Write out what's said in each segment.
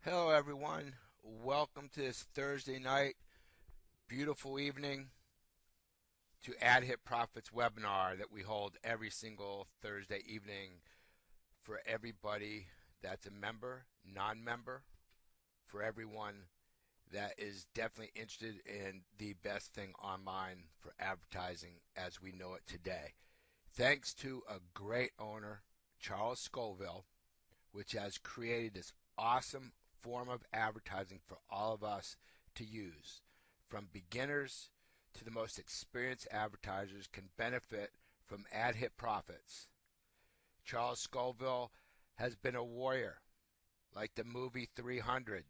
Hello, everyone. Welcome to this Thursday night, beautiful evening to AdHitProfits webinar that we hold every single Thursday evening for everybody that's a member, non-member, for everyone that is definitely interested in the best thing online for advertising as we know it today. Thanks to a great owner, Charles Scoville, which has created this awesome form of advertising for all of us to use. From beginners to the most experienced advertisers can benefit from AdHitProfits. Charles Scoville has been a warrior, like the movie 300.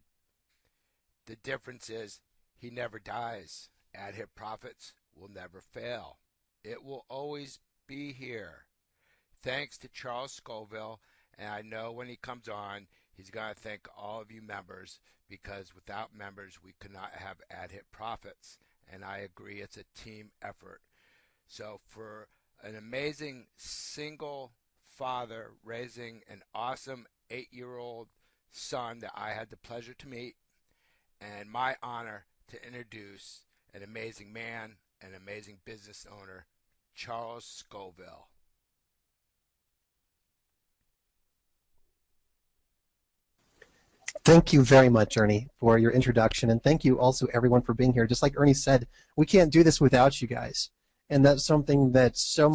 The difference is he never dies. AdHitProfits will never fail. It will always be here. Thanks to Charles Scoville, and I know when he comes on, he's going to thank all of you members because without members, we could not have AdHitProfits. And I agree, it's a team effort. So for an amazing single father raising an awesome 8-year-old son that I had the pleasure to meet, and my honor to introduce an amazing man, an amazing business owner, Charles Scoville. Thank you very much, Ernie, for your introduction, and thank you also everyone for being here. Just like Ernie said, we can't do this without you guys, and that's something that so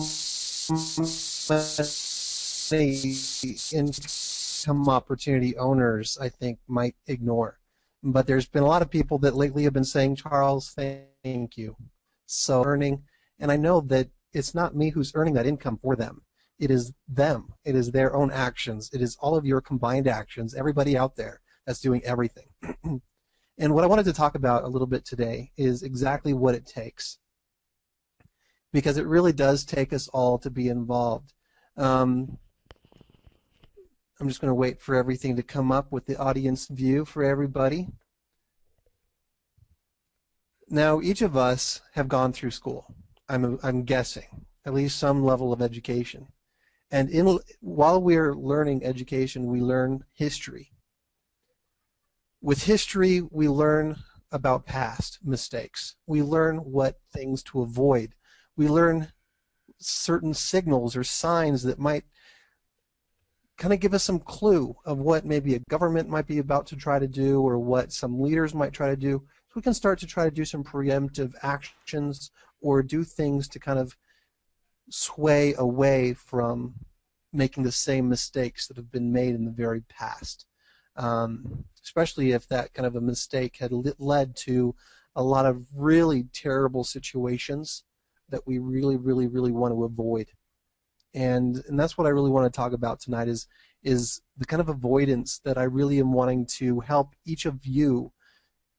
many income opportunity owners, I think, might ignore. But there's been a lot of people that lately have been saying, Charles, thank you. So earning, and I know that it's not me who's earning that income for them. It is them. It is their own actions. It is all of your combined actions, everybody out there that's doing everything. And what I wanted to talk about a little bit today is exactly what it takes, because it really does take us all to be involved. I'm just going to wait for everything to come up with the audience view for everybody. Now, each of us have gone through school. I'm guessing at least some level of education. And while we're learning education, we learn history. With history, we learn about past mistakes. We learn what things to avoid. We learn certain signals or signs that might kind of give us some clue of what maybe a government might be about to try to do or what some leaders might try to do. So we can start to try to do some preemptive actions or do things to kind of sway away from making the same mistakes that have been made in the very past. Especially if that kind of a mistake had led to a lot of really terrible situations that we really, really, really want to avoid. And that's what I really want to talk about tonight is the kind of avoidance that I really am wanting to help each of you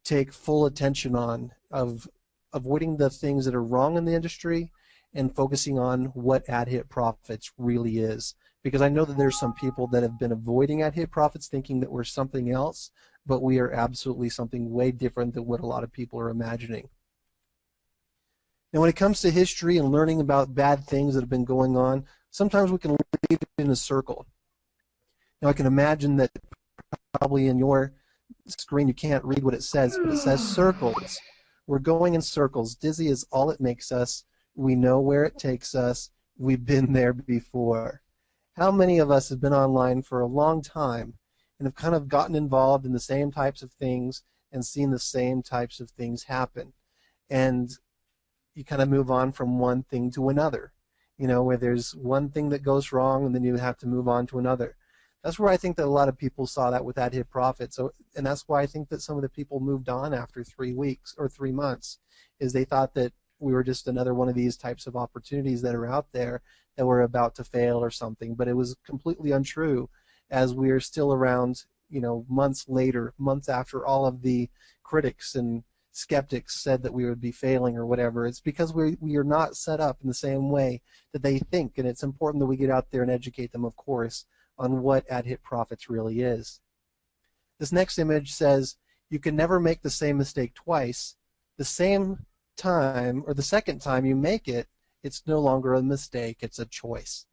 take full attention on, of avoiding the things that are wrong in the industry and focusing on what AdHitProfits really is. Because I know that there's some people that have been avoiding AdHitProfits thinking that we're something else, but we are absolutely something way different than what a lot of people are imagining. Now, when it comes to history and learning about bad things that have been going on, sometimes we can leave it in a circle. Now, I can imagine that probably in your screen you can't read what it says, but it says circles. We're going in circles. Dizzy is all it makes us. We know where it takes us. We've been there before. How many of us have been online for a long time and have kind of gotten involved in the same types of things and seen the same types of things happen? And you kind of move on from one thing to another, you know, where there's one thing that goes wrong and then you have to move on to another. That's where I think that a lot of people saw that with AdHitProfits. So, and that's why I think that some of the people moved on after 3 weeks or 3 months, is they thought that we were just another one of these types of opportunities that are out there that were about to fail or something. But it was completely untrue, as we are still around, you know, months later, months after all of the critics and skeptics said that we would be failing or whatever. It's because we are not set up in the same way that they think, and it's important that we get out there and educate them, of course, on what AdHitProfits really is. This next image says you can never make the same mistake twice. The same time or the second time you make it, it's no longer a mistake, it's a choice.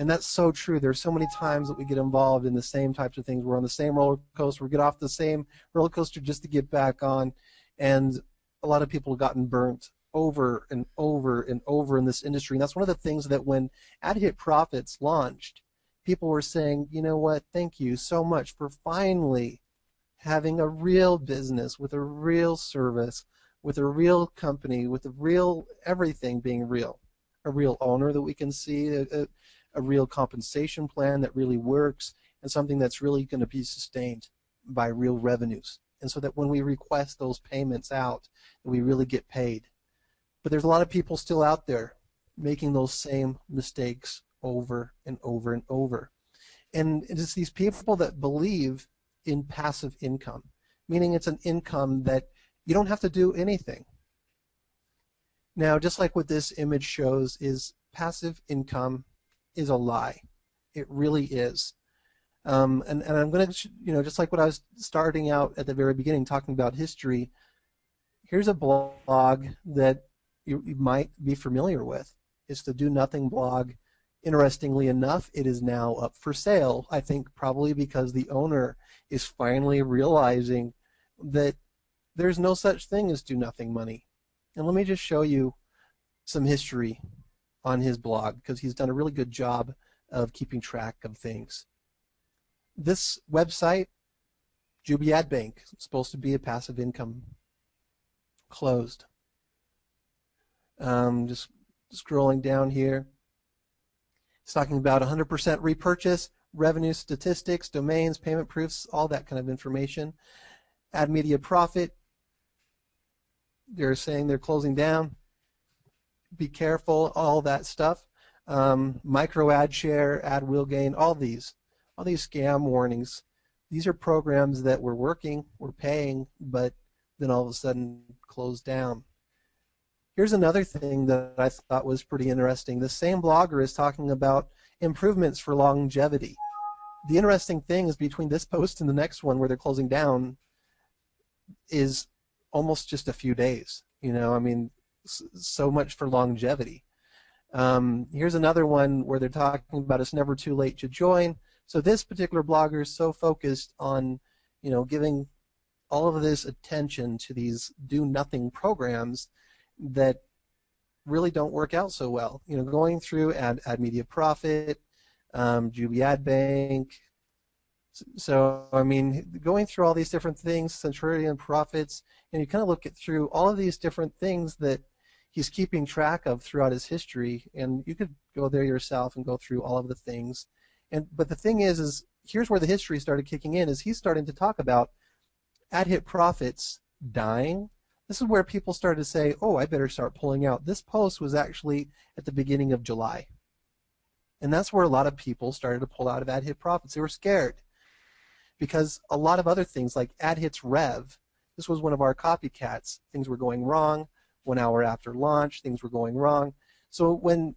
And that's so true. There's so many times that we get involved in the same types of things. We're on the same roller coaster. We get off the same roller coaster just to get back on. And a lot of people have gotten burnt over and over and over in this industry. And that's one of the things that when AdHitProfits launched, people were saying, you know what, thank you so much for finally having a real business with a real service, with a real company, with a real everything being real. A real owner that we can see, a real compensation plan that really works, and something that's really going to be sustained by real revenues. And so that when we request those payments out, we really get paid. But there's a lot of people still out there making those same mistakes over and over and over. And it's these people that believe in passive income, meaning it's an income that you don't have to do anything. Now, just like what this image shows, is passive income is a lie. It really is. And I'm going to, just like what I was starting out at the very beginning, talking about history, here's a blog that you might be familiar with. It's the Do Nothing blog. Interestingly enough, it is now up for sale, I think probably because the owner is finally realizing that there's no such thing as do nothing money. And let me just show you some history on his blog, because he's done a really good job of keeping track of things. This website, Jubiad Bank, is supposed to be a passive income, closed. Just scrolling down here. It's talking about 100% repurchase, revenue statistics, domains, payment proofs, all that kind of information. AdMediaProfit, they're saying they're closing down. Be careful, all that stuff. Micro ad share, ad will gain, all these scam warnings. These are programs that were working, were paying, but then all of a sudden closed down. Here's another thing that I thought was pretty interesting. The same blogger is talking about improvements for longevity. The interesting thing is between this post and the next one where they're closing down is almost just a few days. So much for longevity. Here's another one where they're talking about it's never too late to join. So this particular blogger is so focused on, giving all of this attention to these do-nothing programs that really don't work out so well. Going through AdMediaProfit, Jubiad Bank. So, going through all these different things, Centurion Profits, and you kind of look through all of these different things that he's keeping track of throughout his history, and you could go there yourself and go through all of the things. But the thing is here's where the history started kicking in, is he's starting to talk about AdHitProfits dying. This is where people started to say, oh, I better start pulling out. This post was actually at the beginning of July. And that's where a lot of people started to pull out of AdHitProfits. They were scared because a lot of other things like AdHit's Rev, this was one of our copycats. Things were going wrong. 1 hour after launch, things were going wrong. So when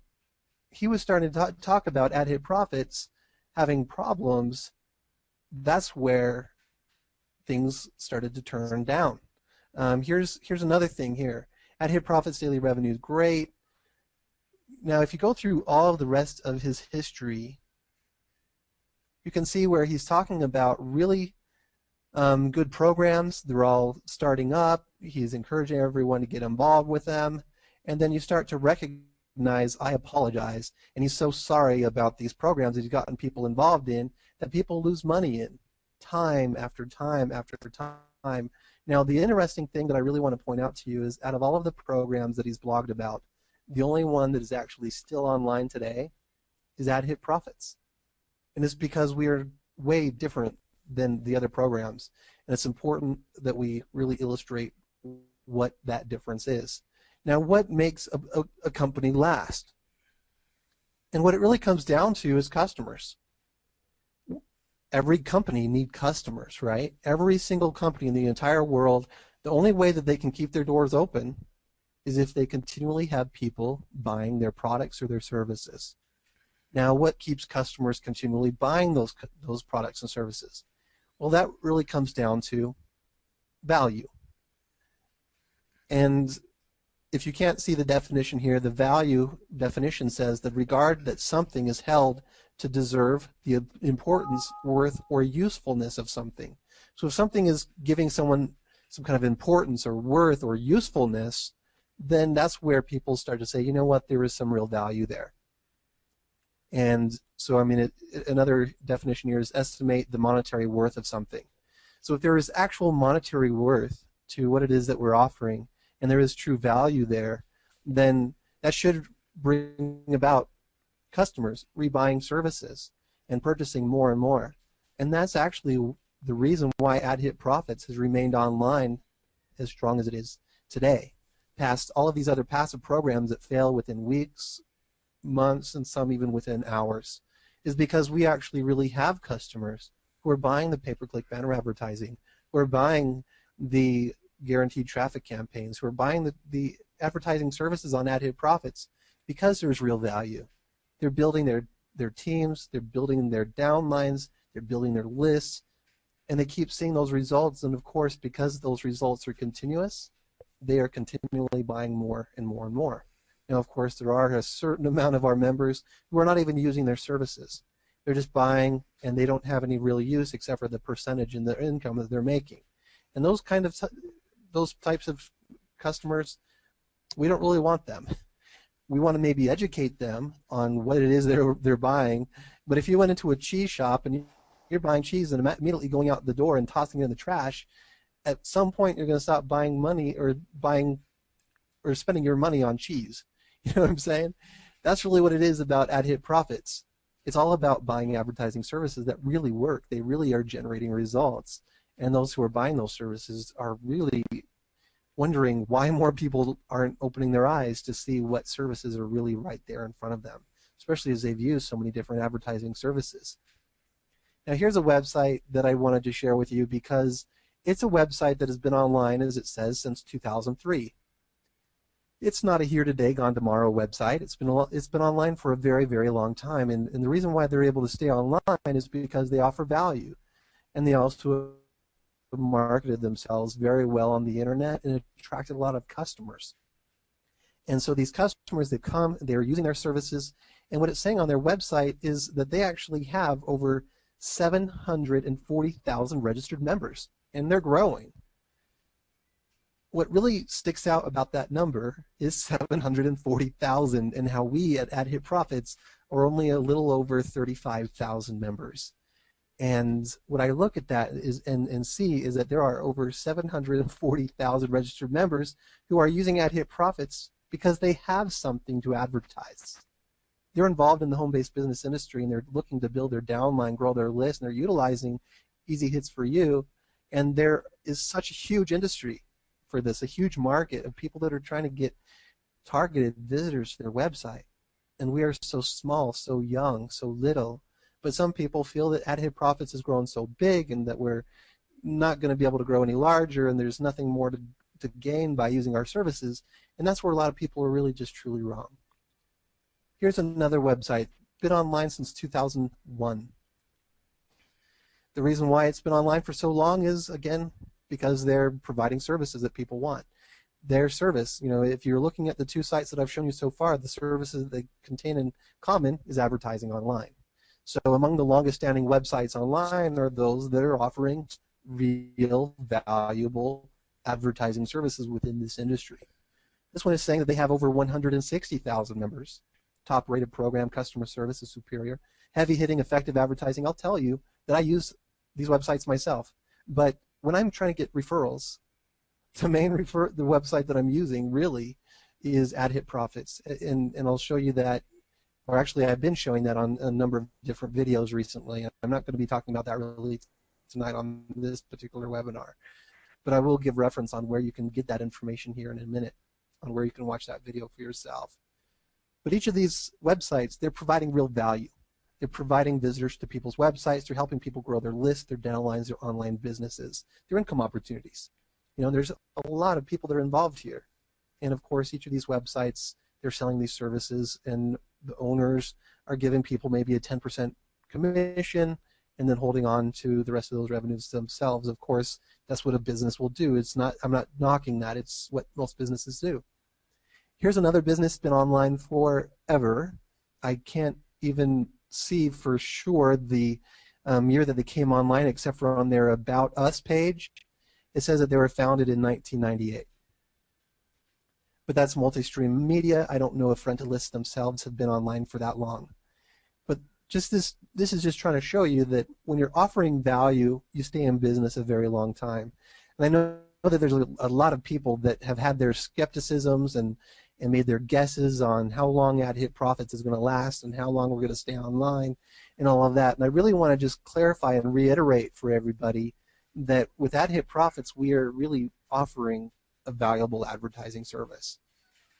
he was starting to talk about AdHitProfits having problems, that's where things started to turn down. Here's another thing here. AdHitProfits daily revenue is great. Now, if you go through all of the rest of his history, you can see where he's talking about really good programs. They're all starting up. He's encouraging everyone to get involved with them. And then you start to recognize, I apologize, and he's so sorry about these programs that he's gotten people involved in that people lose money in time after time after time. Now, the interesting thing that I really want to point out to you is out of all of the programs that he's blogged about, the only one that is actually still online today is AdHitProfits. And it's because we are way different than the other programs. And it's important that we really illustrate what that difference is. Now, what makes a company last? And what it really comes down to is customers. Every company needs customers, right? Every single company in the entire world, the only way that they can keep their doors open is if they continually have people buying their products or their services. Now, what keeps customers continually buying those products and services? Well, that really comes down to value. And if you can't see the definition here, the value definition says the regard that something is held to deserve the importance, worth, or usefulness of something. So if something is giving someone some kind of importance or worth or usefulness, then that's where people start to say, you know what, there is some real value there. And so, I mean, another definition here is estimate the monetary worth of something. So if there is actual monetary worth to what it is that we're offering, and there is true value there, then that should bring about customers rebuying services and purchasing more and more. And that's actually the reason why AdHitProfits has remained online as strong as it is today, past all of these other passive programs that fail within weeks, months, and some even within hours, is because we actually really have customers who are buying the pay-per-click banner advertising, who are buying the guaranteed traffic campaigns, who are buying the advertising services on AdHitProfits because there's real value. They're building their teams, they're building their downlines, they're building their lists, and they keep seeing those results. And of course, because those results are continuous, they are continually buying more and more and more. Now, of course, there are a certain amount of our members who are not even using their services. They're just buying, and they don't have any real use except for the percentage in their income that they're making. And those types of customers, we don't really want them. We want to maybe educate them on what it is they're buying. But if you went into a cheese shop and you're buying cheese and immediately going out the door and tossing it in the trash, at some point you're going to stop buying money or spending your money on cheese. You know what I'm saying? That's really what it is about AdHitProfits. It's all about buying advertising services that really work. They really are generating results. And those who are buying those services are really wondering why more people aren't opening their eyes to see what services are really right there in front of them, especially as they've used so many different advertising services. Now here's a website that I wanted to share with you because it's a website that has been online, as it says, since 2003. It's not a here today, gone tomorrow website. It's been online for a very, very long time, and the reason why they're able to stay online is because they offer value, and they also marketed themselves very well on the internet and attracted a lot of customers. And so these customers that come, they're using their services, and what it's saying on their website is that they actually have over 740,000 registered members, and they're growing. What really sticks out about that number is 740,000 and how we at AdHitProfits are only a little over 35,000 members. And what I look at that is and see is that there are over 740,000 registered members who are using AdHitProfits because they have something to advertise. They're involved in the home-based business industry and they're looking to build their downline, grow their list, and they're utilizing Easy Hits for You. And there is such a huge industry for this, a huge market of people that are trying to get targeted visitors to their website. And we are so small, so young, so little. But some people feel that AdHitProfits has grown so big and that we're not going to be able to grow any larger and there's nothing more to gain by using our services. And that's where a lot of people are really just truly wrong. Here's another website, been online since 2001. The reason why it's been online for so long is, again, because they're providing services that people want. Their service, you know, if you're looking at the two sites that I've shown you so far, the services that they contain in common is advertising online. So among the longest standing websites online are those that are offering real, valuable advertising services within this industry. This one is saying that they have over 160,000 members. Top rated program, customer service is superior. Heavy hitting, effective advertising. I'll tell you that I use these websites myself. But when I'm trying to get referrals, the website that I'm using really is AdHitProfits. And I'll show you that, or actually I've been showing that on a number of different videos recently. I'm not going to be talking about that really tonight on this particular webinar. But I will give reference on where you can get that information here in a minute, on where you can watch that video for yourself. But each of these websites, they're providing real value. They're providing visitors to people's websites. They're helping people grow their lists, their downlines, their online businesses, their income opportunities. You know, there's a lot of people that are involved here. And of course, each of these websites, they're selling these services, and the owners are giving people maybe a 10% commission and then holding on to the rest of those revenues themselves. Of course, that's what a business will do. It's not, I'm not knocking that. It's what most businesses do. Here's another business been online forever. I can't even see for sure the year that they came online, except for on their About Us page. It says that they were founded in 1998. But that's Multistream Media. I don't know if Rentalists themselves have been online for that long. But just this is just trying to show you that when you're offering value, you stay in business a very long time. And I know that there's a lot of people that have had their skepticisms and made their guesses on how long AdHitProfits is going to last and how long we're going to stay online and all of that. And I really want to just clarify and reiterate for everybody that with AdHitProfits, we are really offering a valuable advertising service,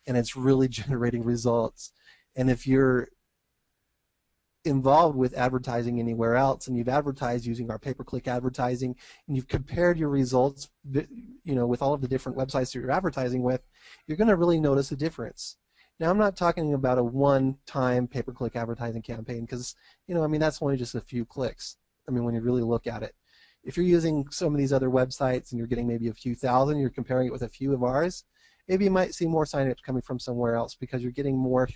and it's really generating results. And if you're involved with advertising anywhere else and you've advertised using our pay-per-click advertising and you've compared your results, with all of the different websites that you're advertising with, you're going to really notice a difference. Now, I'm not talking about a one-time pay-per-click advertising campaign because, that's only just a few clicks. When you really look at it. If you're using some of these other websites and you're getting maybe a few thousand, you're comparing it with a few of ours, maybe you might see more signups coming from somewhere else because you're getting more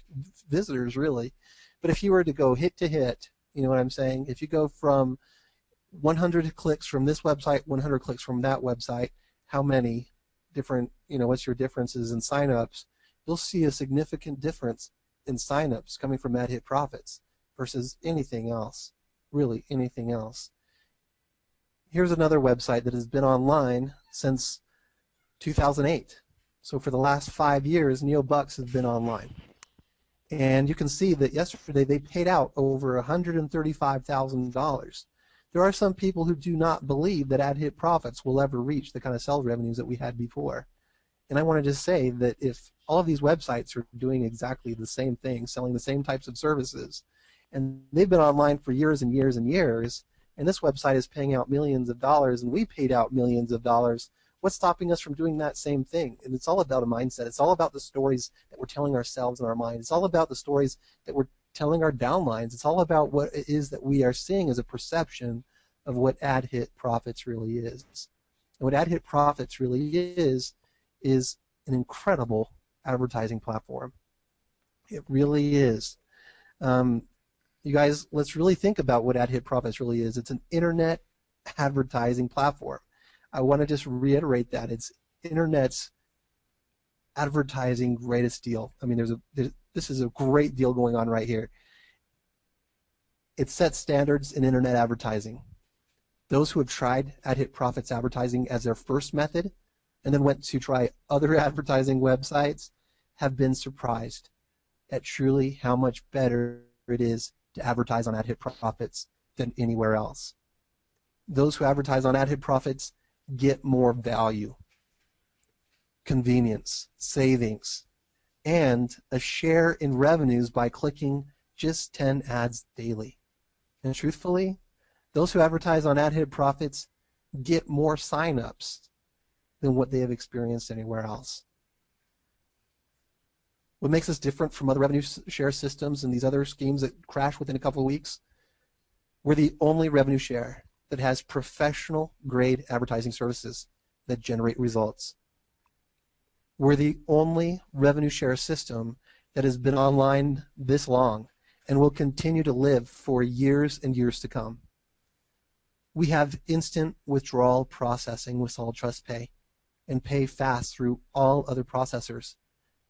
visitors, really. But if you were to go hit to hit, you know what I'm saying? If you go from 100 clicks from this website, 100 clicks from that website, how many different, what's your differences in signups? You'll see a significant difference in signups coming from AdHitProfits versus anything else, really anything else. Here's another website that has been online since 2008. So for the last 5 years, NeoBucks has been online. And you can see that yesterday they paid out over $135,000. There are some people who do not believe that AdHitProfits will ever reach the kind of sales revenues that we had before. And I want to just say that if all of these websites are doing exactly the same thing, selling the same types of services, and they've been online for years and years and years, and this website is paying out millions of dollars, and we paid out millions of dollars, what's stopping us from doing that same thing? And it's all about a mindset. It's all about the stories that we're telling ourselves in our mind. It's all about the stories that we're telling our downlines. It's all about what it is that we are seeing as a perception of what AdHitProfits really is. And what AdHitProfits really is an incredible advertising platform. It really is. You guys, let's really think about what AdHitProfits really is. It's an internet advertising platform. I want to just reiterate that. It's internet's advertising greatest deal. This is a great deal going on right here. It sets standards in internet advertising. Those who have tried AdHitProfits advertising as their first method and then went to try other advertising websites have been surprised at truly how much better it is to advertise on AdHitProfits than anywhere else. Those who advertise on AdHitProfits get more value, convenience, savings, and a share in revenues by clicking just 10 ads daily. And truthfully, those who advertise on AdHitProfits get more signups than what they have experienced anywhere else. What makes us different from other revenue share systems and these other schemes that crash within a couple of weeks? We're the only revenue share that has professional grade advertising services that generate results. We're the only revenue share system that has been online this long and will continue to live for years and years to come. We have instant withdrawal processing with Solid Trust Pay and pay fast through all other processors.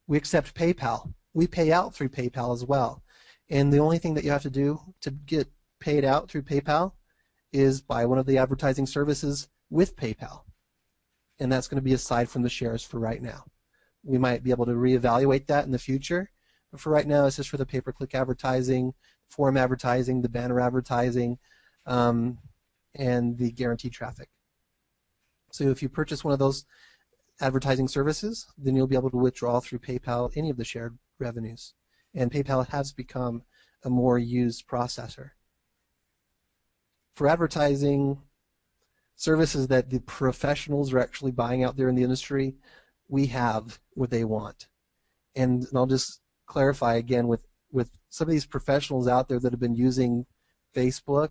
We accept PayPal. We pay out through PayPal as well. And the only thing that you have to do to get paid out through PayPal is buy one of the advertising services with PayPal. And that's going to be aside from the shares for right now. We might be able to reevaluate that in the future, but for right now, it's just for the pay-per-click advertising, forum advertising, the banner advertising, and the guaranteed traffic. So if you purchase one of those advertising services, then you'll be able to withdraw through PayPal any of the shared revenues. And PayPal has become a more used processor. For advertising services that the professionals are actually buying out there in the industry, we have what they want. And I'll just clarify again with some of these professionals out there that have been using Facebook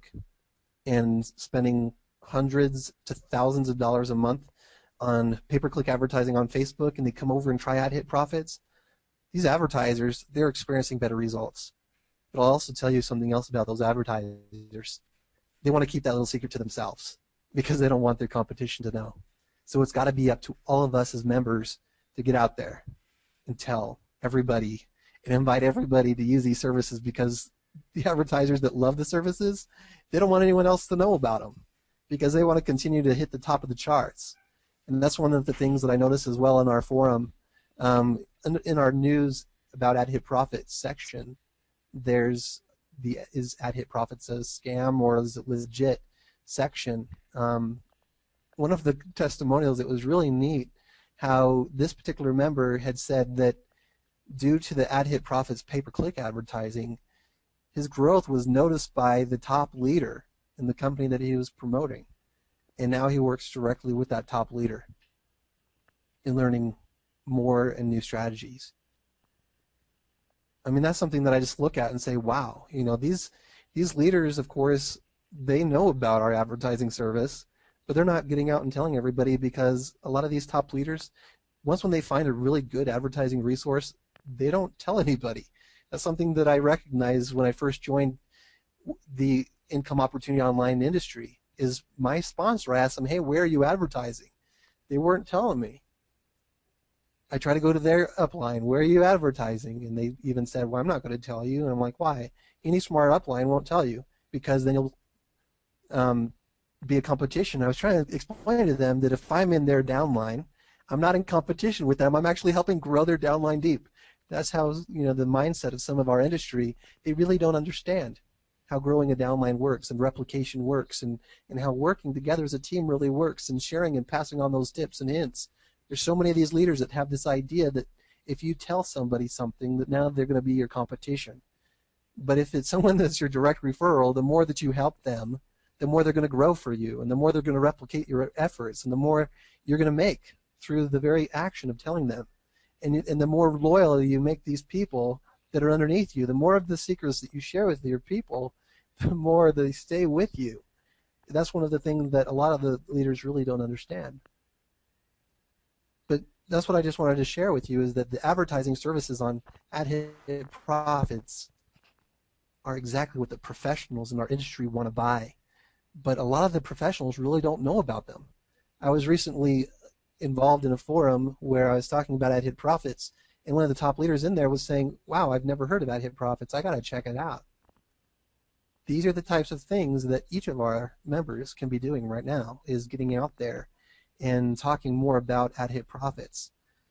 and spending hundreds to thousands of dollars a month on pay-per-click advertising on Facebook, and they come over and try AdHitProfits, these advertisers, they're experiencing better results. But I'll also tell you something else about those advertisers. They want to keep that little secret to themselves because they don't want their competition to know. So it's got to be up to all of us as members to get out there and tell everybody and invite everybody to use these services, because the advertisers that love the services, they don't want anyone else to know about them because they want to continue to hit the top of the charts. And that's one of the things that I noticed as well in our forum. In our news about AdHitProfits section, there's is AdHitProfits a scam or is it legit section. One of the testimonials, it was really neat how this particular member had said that due to the AdHitProfits pay-per-click advertising, his growth was noticed by the top leader in the company that he was promoting. And now he works directly with that top leader in learning more and new strategies. I mean, that's something that I just look at and say, wow, you know, these leaders, of course, they know about our advertising service, but they're not getting out and telling everybody, because a lot of these top leaders, once when they find a really good advertising resource, they don't tell anybody. That's something that I recognized when I first joined the income opportunity online industry. Is my sponsor, I asked them, hey, where are you advertising? They weren't telling me. I try to go to their upline, where are you advertising? And they even said, well, I'm not going to tell you. And I'm like, why? Any smart upline won't tell you, because then you'll be a competition. I was trying to explain to them that if I'm in their downline, I'm not in competition with them. I'm actually helping grow their downline deep. That's how, you know, the mindset of some of our industry, they really don't understand how growing a downline works and replication works, and how working together as a team really works, and sharing and passing on those tips and hints. There's so many of these leaders that have this idea that if you tell somebody something, that now they're going to be your competition. But if it's someone that's your direct referral, the more that you help them, the more they're going to grow for you, and the more they're going to replicate your efforts, and the more you're going to make through the very action of telling them. And the more loyal you make these people that are underneath you, the more of the secrets that you share with your people, the more they stay with you. That's one of the things that a lot of the leaders really don't understand. But that's what I just wanted to share with you, is that the advertising services on AdHitProfits are exactly what the professionals in our industry want to buy. But a lot of the professionals really don't know about them. I was recently involved in a forum where I was talking about AdHitProfits, and one of the top leaders in there was saying, wow, I've never heard of AdHitProfits. I got to check it out. These are the types of things that each of our members can be doing right now, is getting out there and talking more about AdHitProfits.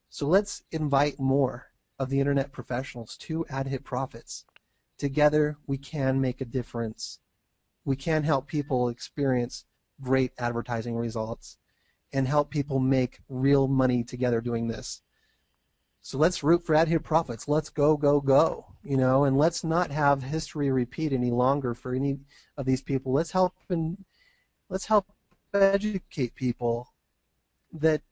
So let's invite more of the internet professionals to AdHitProfits. Together we can make a difference. We can help people experience great advertising results and help people make real money together doing this. So let's root for AdHitProfits. Let's go, go, go. You know, and let's not have history repeat any longer for any of these people. Let's help educate people that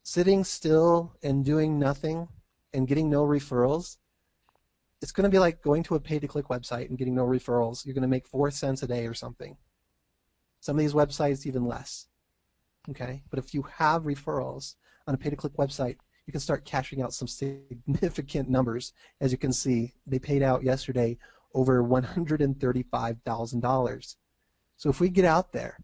sitting still and doing nothing and getting no referrals, it's going to be like going to a pay-to-click website and getting no referrals. You're going to make 4 cents a day or something. Some of these websites even less. Okay, but if you have referrals on a pay-to-click website, you can start cashing out some significant numbers. As you can see, they paid out yesterday over $135,000. So if we get out there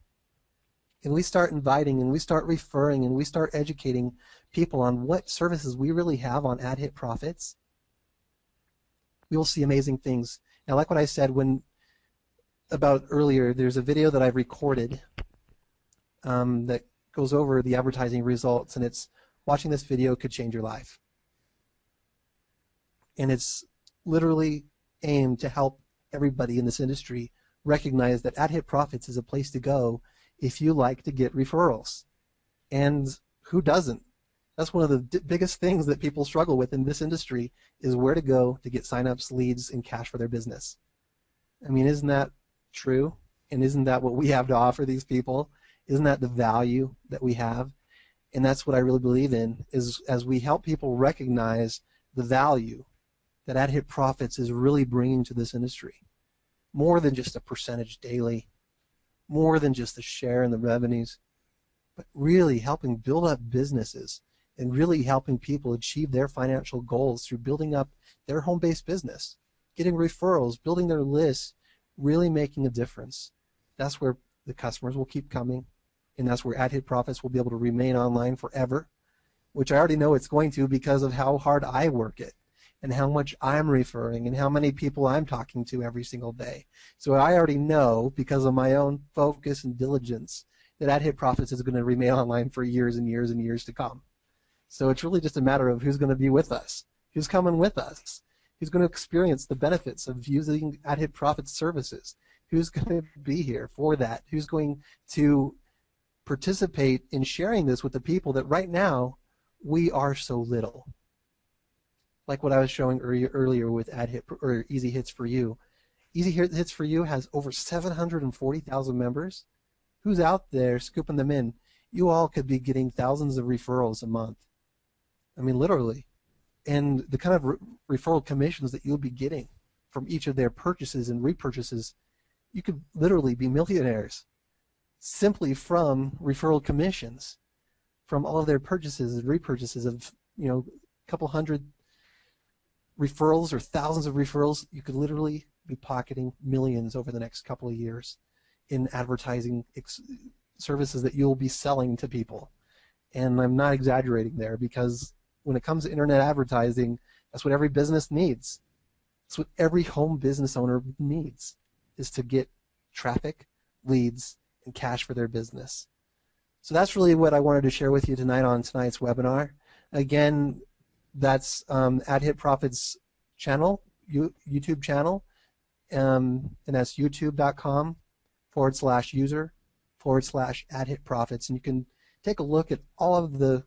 and we start inviting and we start referring and we start educating people on what services we really have on AdHitProfits, we will see amazing things. Now, like what I said about earlier, there's a video that I've recorded that goes over the advertising results, and it's watching this video could change your life. And it's literally aimed to help everybody in this industry recognize that AdHitProfits is a place to go if you like to get referrals. And who doesn't? That's one of the biggest things that people struggle with in this industry, is where to go to get signups, leads, and cash for their business. I mean, isn't that true? And isn't that what we have to offer these people? Isn't that the value that we have? And that's what I really believe in, is as we help people recognize the value that AdHitProfits is really bringing to this industry. More than just a percentage daily, more than just the share in the revenues, but really helping build up businesses and really helping people achieve their financial goals through building up their home-based business, getting referrals, building their lists, really making a difference. That's where the customers will keep coming, and that's where AdHitProfits will be able to remain online forever, which I already know it's going to because of how hard I work it and how much I'm referring and how many people I'm talking to every single day. So I already know, because of my own focus and diligence, that AdHitProfits is going to remain online for years and years and years to come. So it's really just a matter of who's going to be with us, who's coming with us, who's going to experience the benefits of using AdHitProfits services, who's going to be here for that, who's going to participate in sharing this with the people that right now we are so little. Like what I was showing earlier with Easy Hits for You. Easy Hits for You has over 740,000 members. Who's out there scooping them in? You all could be getting thousands of referrals a month. I mean, literally. And the kind of referral commissions that you'll be getting from each of their purchases and repurchases, you could literally be millionaires simply from referral commissions, from all of their purchases and repurchases of, a couple hundred referrals or thousands of referrals. You could literally be pocketing millions over the next couple of years in advertising services that you'll be selling to people. And I'm not exaggerating there, because when it comes to internet advertising, that's what every business needs. That's what every home business owner needs, is to get traffic, leads, and cash for their business. So that's really what I wanted to share with you tonight on tonight's webinar. Again, that's AdHitProfits channel, YouTube channel, and that's youtube.com/user/AdHitProfits, and you can take a look at all of the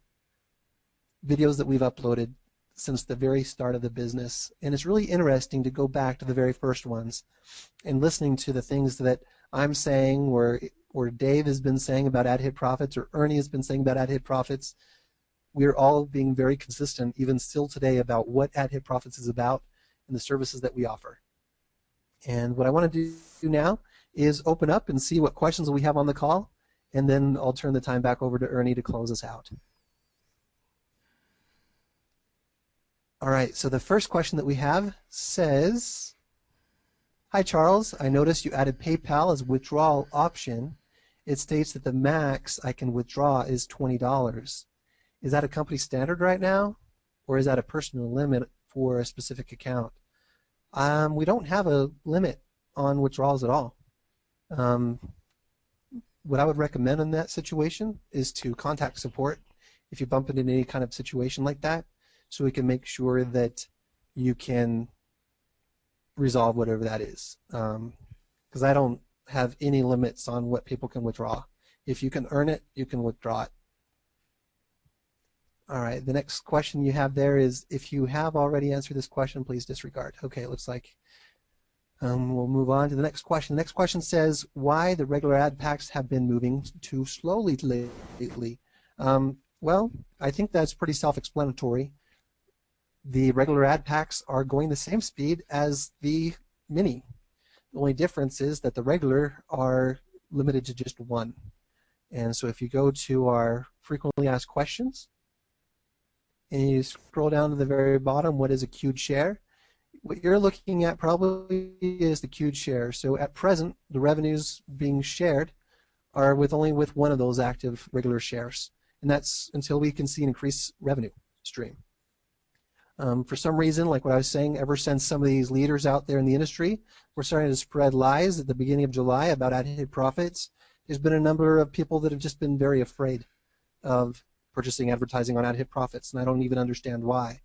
videos that we've uploaded since the very start of the business. And it's really interesting to go back to the very first ones and listening to the things that I'm saying, or Dave has been saying about AdHitProfits, or Ernie has been saying about AdHitProfits. We're all being very consistent, even still today, about what AdHitProfits is about and the services that we offer. And what I want to do now is open up and see what questions we have on the call, and then I'll turn the time back over to Ernie to close us out. All right, so the first question that we have says, "Hi Charles, I noticed you added PayPal as withdrawal option. It states that the max I can withdraw is $20. Is that a company standard right now, or is that a personal limit for a specific account?" We don't have a limit on withdrawals at all. What I would recommend in that situation is to contact support if you bump into any kind of situation like that, so we can make sure that you can resolve whatever that is. Because I don't have any limits on what people can withdraw. If you can earn it, you can withdraw it. All right, the next question you have there is, if you have already answered this question, please disregard. Okay, it looks like we'll move on to the next question. The next question says, why the regular ad packs have been moving too slowly lately? Well, I think that's pretty self-explanatory. The regular ad packs are going the same speed as the mini. The only difference is that the regular are limited to just one. And so if you go to our frequently asked questions, and you scroll down to the very bottom, what is a queued share? What you're looking at probably is the queued share. So at present, the revenues being shared are only with one of those active regular shares, and that's until we can see an increased revenue stream. For some reason, like what I was saying, ever since some of these leaders out there in the industry were starting to spread lies at the beginning of July about AdHitProfits, there's been a number of people that have just been very afraid of purchasing advertising on AdHitProfits, and I don't even understand why.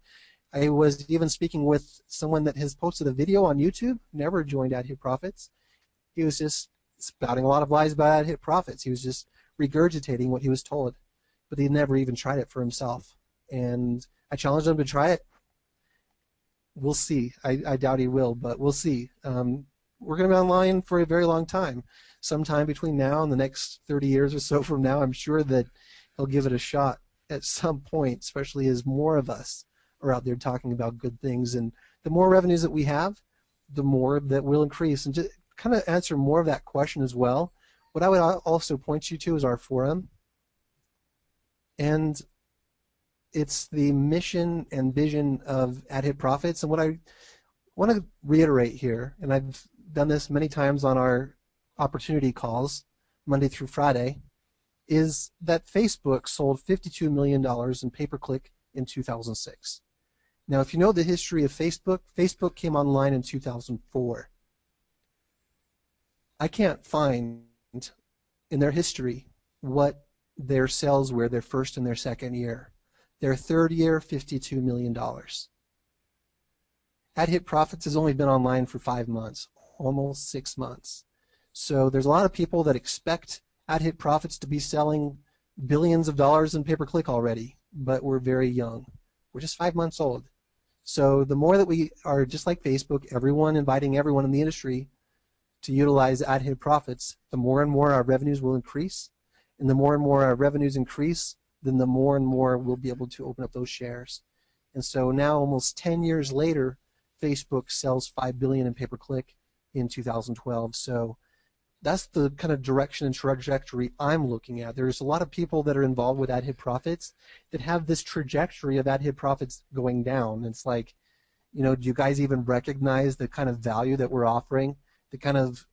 I was even speaking with someone that has posted a video on YouTube, never joined AdHitProfits. He was just spouting a lot of lies about AdHitProfits. He was just regurgitating what he was told, but he never even tried it for himself. And I challenged him to try it. We'll see. I doubt he will, but we'll see. We're going to be online for a very long time. Sometime between now and the next 30 years or so from now, I'm sure that he'll give it a shot at some point, especially as more of us are out there talking about good things. And the more revenues that we have, the more that will increase. And just kind of answer more of that question as well, what I would also point you to is our forum. And it's the mission and vision of AdHitProfits. And what I want to reiterate here, and I've done this many times on our opportunity calls, Monday through Friday, is that Facebook sold $52 million in pay-per-click in 2006. Now, if you know the history of Facebook, Facebook came online in 2004. I can't find in their history what their sales were their first and their second year. Their third year, $52 million. AdHitProfits has only been online for 5 months, almost 6 months. So there's a lot of people that expect AdHitProfits to be selling billions of dollars in pay-per-click already, but we're very young. We're just 5 months old. So the more that we are just like Facebook, everyone inviting everyone in the industry to utilize AdHitProfits, the more and more our revenues will increase. And the more and more our revenues increase, then the more and more we'll be able to open up those shares. And so now, almost 10 years later, Facebook sells $5 billion in pay-per-click in 2012. So that's the kind of direction and trajectory I'm looking at. There's a lot of people that are involved with AdHitProfits that have this trajectory of AdHitProfits going down. It's like, you know, do you guys even recognize the kind of value that we're offering, the kind of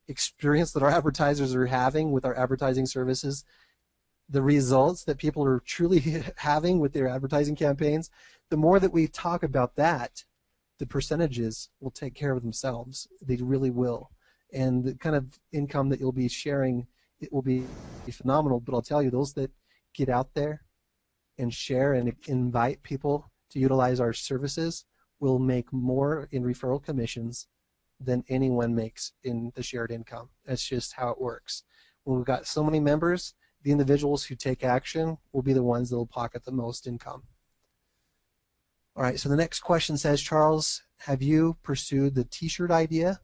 experience that our advertisers are having with our advertising services, the results that people are truly having with their advertising campaigns? The more that we talk about that, the percentages will take care of themselves. They really will. And the kind of income that you'll be sharing, it will be phenomenal. But I'll tell you, those that get out there and share and invite people to utilize our services will make more in referral commissions than anyone makes in the shared income. That's just how it works. When we've got so many members, the individuals who take action will be the ones that will pocket the most income. All right, so the next question says, Charles, have you pursued the t-shirt idea?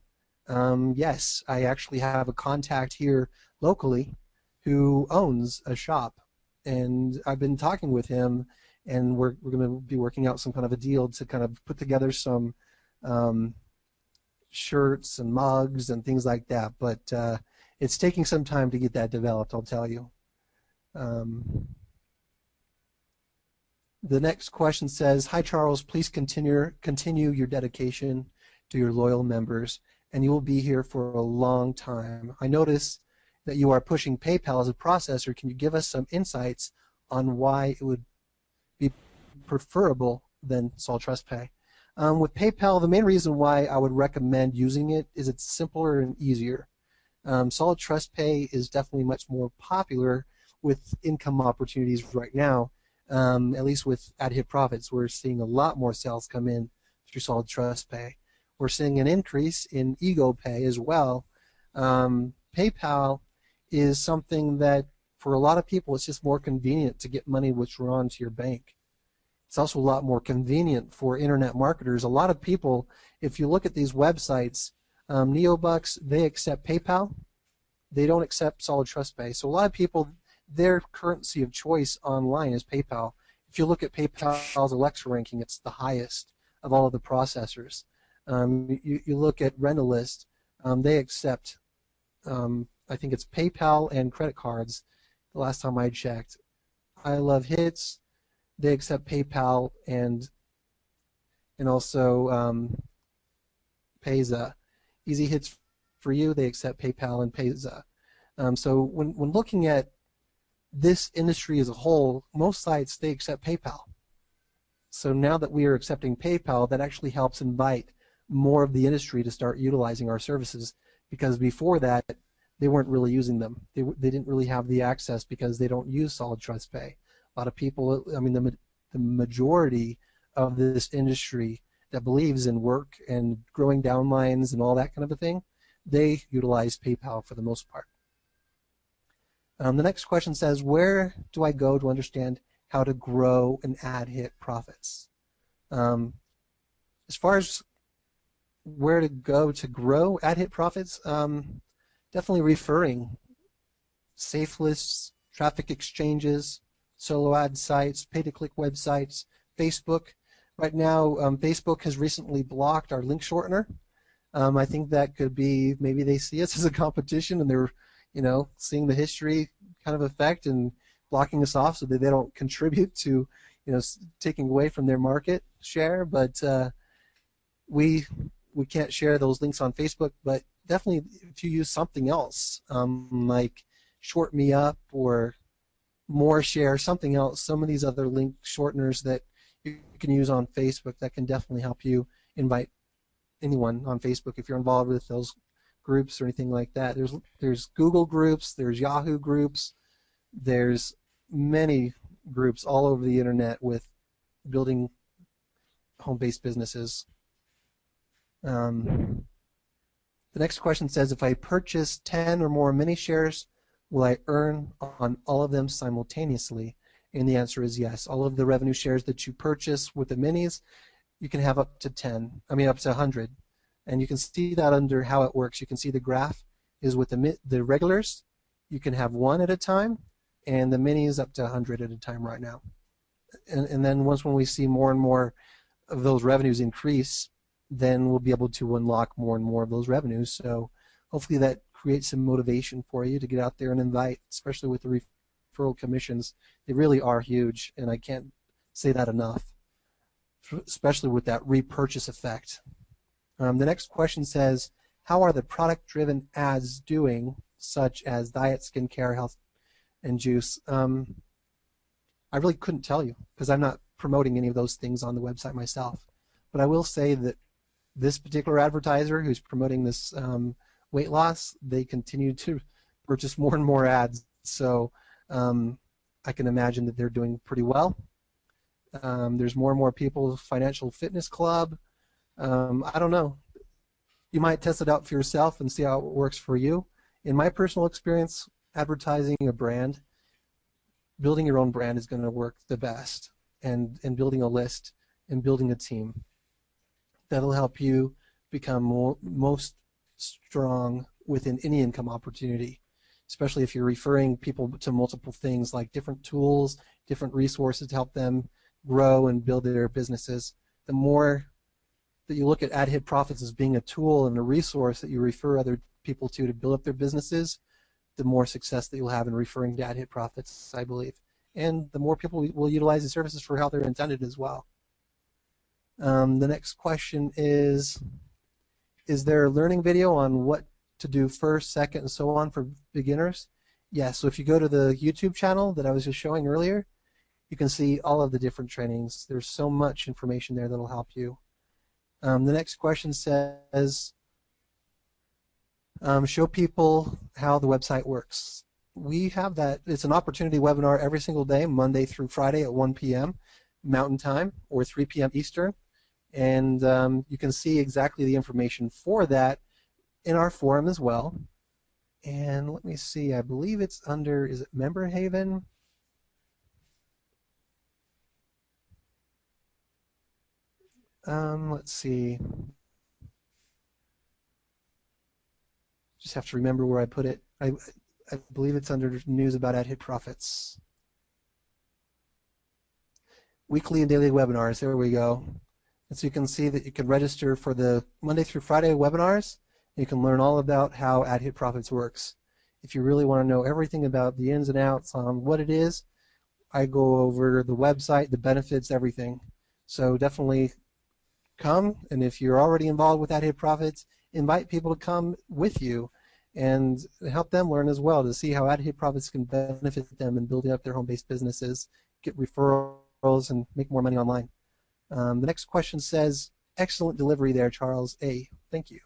Yes, I actually have a contact here locally who owns a shop, and I've been talking with him, and we're going to be working out some kind of a deal to kind of put together some shirts and mugs and things like that, but it's taking some time to get that developed, I'll tell you. The next question says, hi Charles, please continue your dedication to your loyal members, and you will be here for a long time. I notice that you are pushing PayPal as a processor. Can you give us some insights on why it would be preferable than Solid Trust Pay? With PayPal, the main reason why I would recommend using it is it's simpler and easier. Solid Trust Pay is definitely much more popular with income opportunities right now. At least with AdHitProfits, we're seeing a lot more sales come in through Solid Trust Pay. We're seeing an increase in Ego Pay as well. PayPal is something that, for a lot of people, it's just more convenient to get money withdrawn to your bank. It's also a lot more convenient for internet marketers. A lot of people, if you look at these websites, Neobucks, they accept PayPal. They don't accept Solid Trust Pay. So a lot of people, their currency of choice online is PayPal. If you look at PayPal's Alexa ranking, it's the highest of all of the processors. You look at Rentalist, they accept, I think it's PayPal and credit cards, the last time I checked. I Love Hits, they accept PayPal and also Payza. Easy Hits for You, they accept PayPal and Payza. So when looking at this industry as a whole, most sites, they accept PayPal. So now that we are accepting PayPal, that actually helps invite more of the industry to start utilizing our services, because before that, they weren't really using them. They didn't really have the access because they don't use Solid Trust Pay. A lot of people, I mean, the majority of this industry that believes in work and growing downlines and all that kind of a thing, they utilize PayPal for the most part. The next question says, where do I go to understand how to grow an AdHitProfits? As far as where to go to grow AdHitProfits, definitely referring safe lists, traffic exchanges, solo ad sites, pay-to-click websites, Facebook. Right now, Facebook has recently blocked our link shortener. I think that could be, maybe they see us as a competition and they're, you know, seeing the history kind of effect and blocking us off so that they don't contribute to, taking away from their market share. But we can't share those links on Facebook. But definitely, if you use something else, like Short Me Up or More Share, something else, some of these other link shorteners that you can use on Facebook, that can definitely help you invite anyone on Facebook if you're involved with those groups or anything like that. There's Google groups, there's Yahoo groups, there's many groups all over the internet with building home-based businesses. The next question says, if I purchase 10 or more mini shares, will I earn on all of them simultaneously? And the answer is yes. All of the revenue shares that you purchase with the minis, you can have up to 100. And you can see that under how it works. You can see the graph is with the regulars, you can have one at a time, and the minis up to 100 at a time right now. And then when we see more and more of those revenues increase, then we'll be able to unlock more and more of those revenues. So hopefully that creates some motivation for you to get out there and invite, especially with the referral commissions. They really are huge, and I can't say that enough, especially with that repurchase effect. The next question says, how are the product-driven ads doing, such as diet, skincare, health, and juice? I really couldn't tell you because I'm not promoting any of those things on the website myself. But I will say that this particular advertiser who's promoting this weight loss, they continue to purchase more and more ads. So I can imagine that they're doing pretty well. There's more and more people, Financial Fitness Club. I don't know. You might test it out for yourself and see how it works for you. In my personal experience, advertising a brand, building your own brand is going to work the best, and building a list and building a team. That'll help you become most strong within any income opportunity, especially if you're referring people to multiple things like different tools, different resources to help them grow and build their businesses. The more that you look at AdHitProfits as being a tool and a resource that you refer other people to build up their businesses, the more success that you'll have in referring to AdHitProfits, I believe. And the more people will utilize the services for how they're intended as well. The next question is there a learning video on what to do first, second, and so on for beginners? Yes, so if you go to the YouTube channel that I was just showing earlier, you can see all of the different trainings. There's so much information there that'll help you. The next question says, show people how the website works. We have that. It's an opportunity webinar every single day, Monday through Friday at 1 p.m. Mountain Time or 3 p.m. Eastern. And you can see exactly the information for that in our forum as well. And let me see, I believe it's under, is it Member Haven? Let's see. Just have to remember where I put it. I believe it's under news about AdHitProfits. Weekly and daily webinars, there we go. And so you can see that you can register for the Monday through Friday webinars. You can learn all about how AdHitProfits works. If you really want to know everything about the ins and outs on what it is, I go over the website, the benefits, everything. So definitely come, and if you're already involved with AdHitProfits, invite people to come with you and help them learn as well to see how AdHitProfits can benefit them in building up their home-based businesses, get referrals, and make more money online. The next question says, excellent delivery there, Charles A. Thank you.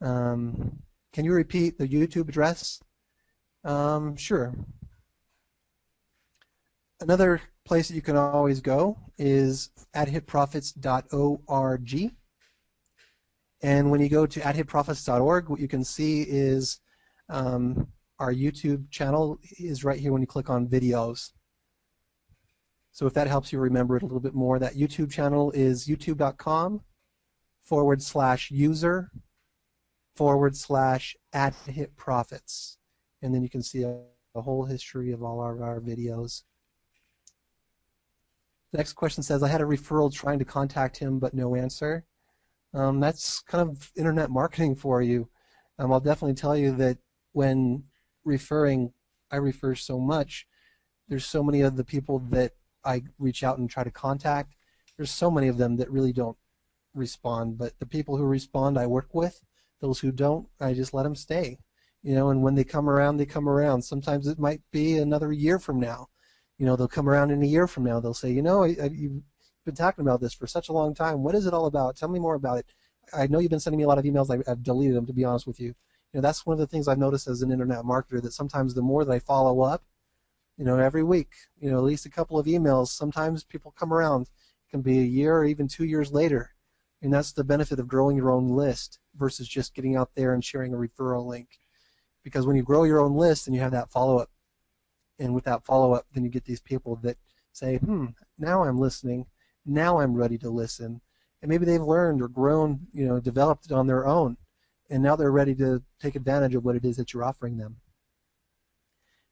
Can you repeat the YouTube address? Sure. Another place that you can always go is adhitprofits.org. And when you go to adhitprofits.org, what you can see is our YouTube channel is right here when you click on videos. So if that helps you remember it a little bit more, that YouTube channel is youtube.com/user/AdHitProfits. And then you can see a whole history of all of our videos. The next question says, I had a referral trying to contact him, but no answer. That's kind of internet marketing for you. I'll definitely tell you that when referring I refer so much. There's so many of the people that I reach out and try to contact. There's so many of them that really don't respond, but the people who respond I work with. Those who don't, I just let them stay. And when they come around, they come around. Sometimes it might be another year from now. They'll come around in a year from now. They'll say, you've been talking about this for such a long time. What is it all about? Tell me more about it. I know you've been sending me a lot of emails. I've deleted them, to be honest with you. That's one of the things I've noticed as an internet marketer, that sometimes the more that I follow up, every week, at least a couple of emails, sometimes people come around. It can be a year or even 2 years later. And that's the benefit of growing your own list versus just getting out there and sharing a referral link. Because when you grow your own list and you have that follow-up, and with that follow-up, then you get these people that say, now I'm listening, now I'm ready to listen. And maybe they've learned or grown, developed it on their own, and now they're ready to take advantage of what it is that you're offering them.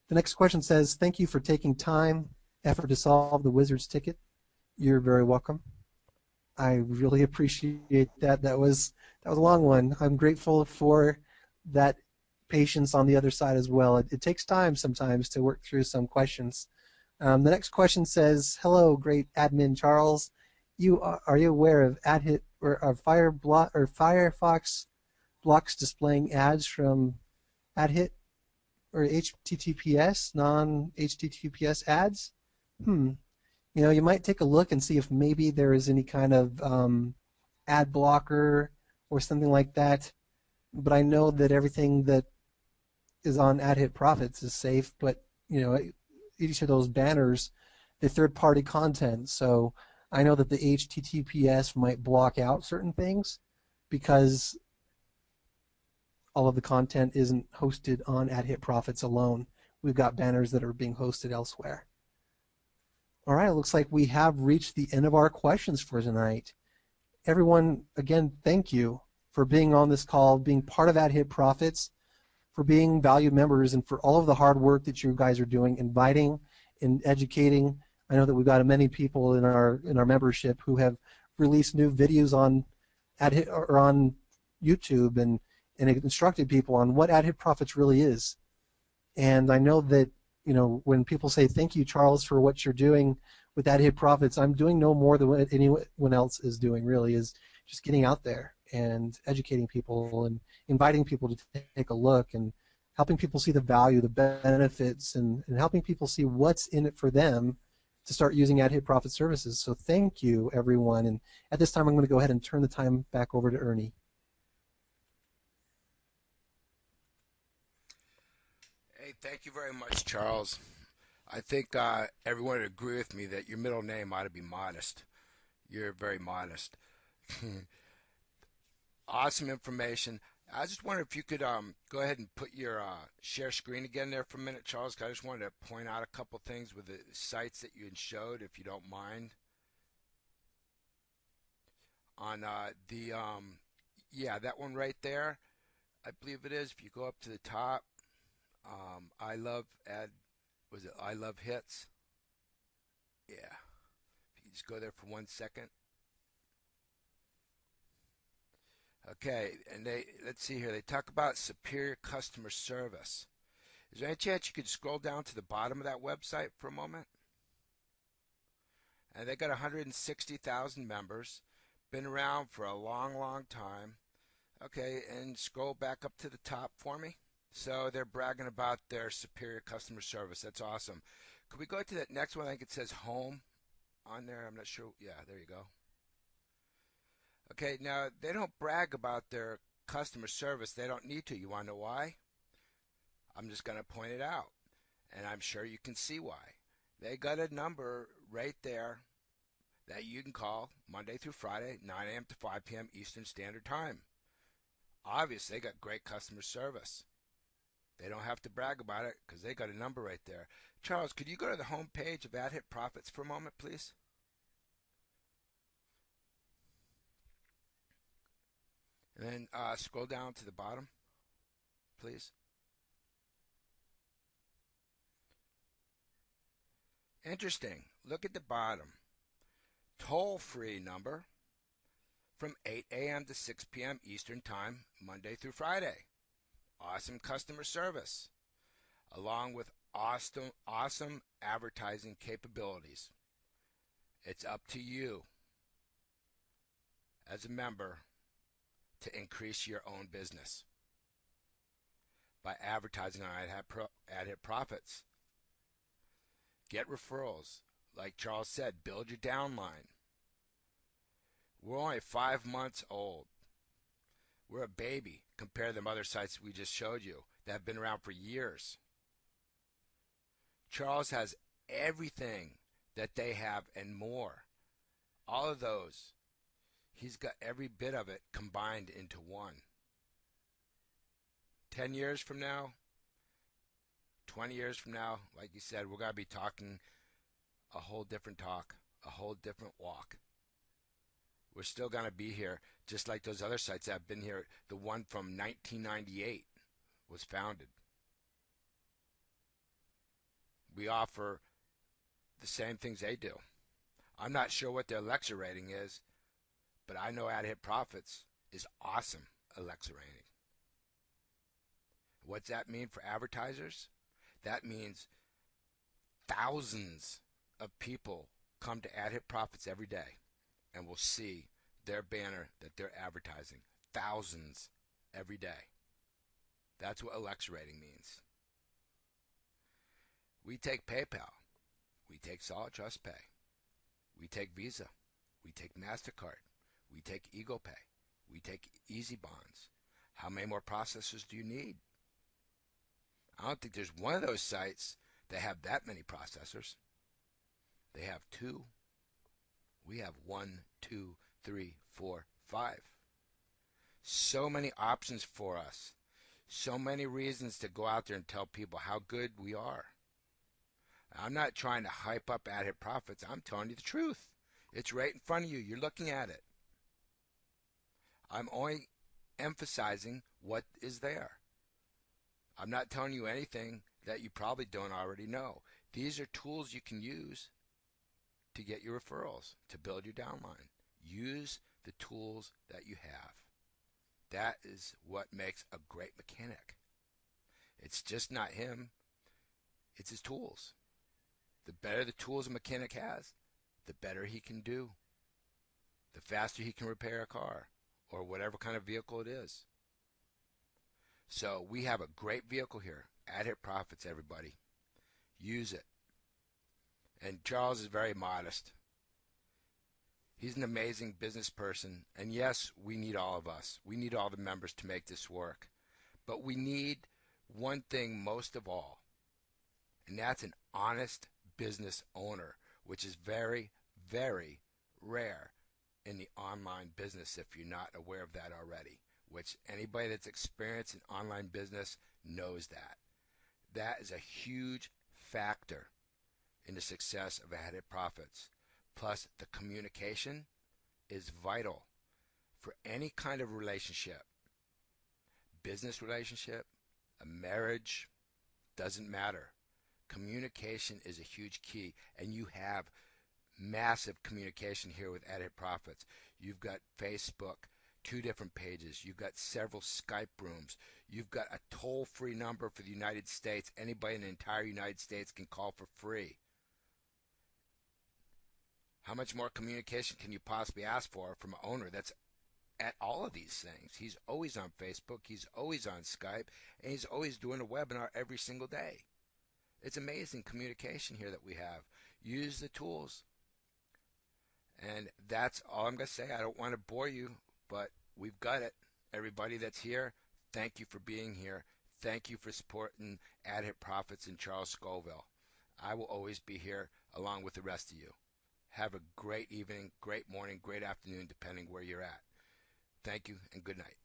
The next question says, thank you for taking time, effort to solve the wizard's ticket. You're very welcome. I really appreciate that. That was a long one. I'm grateful for that patience on the other side as well. It takes time sometimes to work through some questions. The next question says, hello, great admin Charles. Are you aware of AdHit or Firefox blocks displaying ads from AdHit or HTTPS, non-HTTPS ads? You might take a look and see if maybe there is any kind of ad blocker or something like that. But I know that everything that is on AdHitProfits is safe. But each of those banners, they're third-party content. So I know that the HTTPS might block out certain things because all of the content isn't hosted on AdHitProfits alone. We've got banners that are being hosted elsewhere. All right, it looks like we have reached the end of our questions for tonight. Everyone, again, thank you for being on this call, being part of AdHitProfits, for being valued members, and for all of the hard work that you guys are doing, inviting and educating. I know that we've got many people in our membership who have released new videos on AdHit or on YouTube and instructed people on what AdHitProfits really is. And I know that when people say thank you, Charles, for what you're doing with AdHitProfits, I'm doing no more than what anyone else is doing, really, is just getting out there and educating people and inviting people to take a look and helping people see the value, the benefits, and helping people see what's in it for them to start using AdHitProfit services. So thank you, everyone. And at this time, I'm going to go ahead and turn the time back over to Ernie. Hey, thank you very much, Charles. I think everyone would agree with me that your middle name ought to be Modest. You're very modest. Awesome information. I just wonder if you could go ahead and put your share screen again there for a minute, Charles. 'Cause I just wanted to point out a couple things with the sites that you showed, if you don't mind. On yeah, that one right there, I believe it is. If you go up to the top, was it I Love Hits? Yeah. If you just go there for 1 second. Okay, and let's see here. They talk about superior customer service. Is there any chance you could scroll down to the bottom of that website for a moment? And they got 160,000 members, been around for a long, long time. Okay, and scroll back up to the top for me. So they're bragging about their superior customer service. That's awesome. Could we go to that next one? I think it says home on there. I'm not sure. Yeah, there you go. Okay, now they don't brag about their customer service. They don't need to. You want to know why? I'm just going to point it out, and I'm sure you can see why. They got a number right there that you can call Monday through Friday, 9 a.m. to 5 p.m. Eastern Standard Time. Obviously, they got great customer service. They don't have to brag about it because they got a number right there. Charles, could you go to the home page of AdHitProfits for a moment, please? And then scroll down to the bottom, please. Interesting. Look at the bottom. Toll-free number from 8 a.m. to 6 p.m. Eastern Time, Monday through Friday. Awesome customer service, along with awesome advertising capabilities. It's up to you as a member to increase your own business by advertising on AdHitProfits. Get referrals. Like Charles said, build your downline. We're only 5 months old. We're a baby compared to them other sites we just showed you that have been around for years. Charles has everything that they have and more. All of those. He's got every bit of it combined into one. 10 years from now, 20 years from now, like you said, we're going to be talking a whole different talk, a whole different walk. We're still going to be here, just like those other sites that have been here. The one from 1998 was founded. We offer the same things they do. I'm not sure what their Alexa rating is, but I know AdHitProfits is awesome Alexa rating. What's that mean for advertisers? That means thousands of people come to AdHitProfits every day and will see their banner that they're advertising. Thousands every day. That's what Alexa rating means. We take PayPal. We take Solid Trust Pay. We take Visa. We take MasterCard. We take EaglePay. We take Easy Bonds. How many more processors do you need? I don't think there's one of those sites that have that many processors. They have 2. We have 1, 2, 3, 4, 5. So many options for us. So many reasons to go out there and tell people how good we are. I'm not trying to hype up AdHitProfits. I'm telling you the truth. It's right in front of you. You're looking at it. I'm only emphasizing what is there. I'm not telling you anything that you probably don't already know. These are tools you can use to get your referrals, to build your downline. Use the tools that you have. That is what makes a great mechanic. It's just not him. It's his tools. The better the tools a mechanic has, the better he can do. The faster he can repair a car or whatever kind of vehicle it is. So we have a great vehicle here. AdHitProfits, everybody. Use it. And Charles is very modest. He's an amazing business person. And yes, we need all of us. We need all the members to make this work. But we need one thing most of all, and that's an honest business owner, which is very, very rare in the online business if you're not aware of that already, which anybody that's experienced in online business knows that. That is a huge factor in the success of AdHitProfits. Plus, the communication is vital for any kind of relationship. Business relationship, a marriage, doesn't matter. Communication is a huge key, and you have massive communication here with AdHitProfits. You've got Facebook, 2 different pages. You've got several Skype rooms. You've got a toll-free number for the United States. Anybody in the entire United States can call for free. How much more communication can you possibly ask for from an owner that's at all of these things? He's always on Facebook. He's always on Skype. And he's always doing a webinar every single day. It's amazing communication here that we have. Use the tools. And that's all I'm going to say. I don't want to bore you, but we've got it. Everybody that's here, thank you for being here. Thank you for supporting AdHitProfits and Charles Scoville. I will always be here along with the rest of you. Have a great evening, great morning, great afternoon, depending where you're at. Thank you and good night.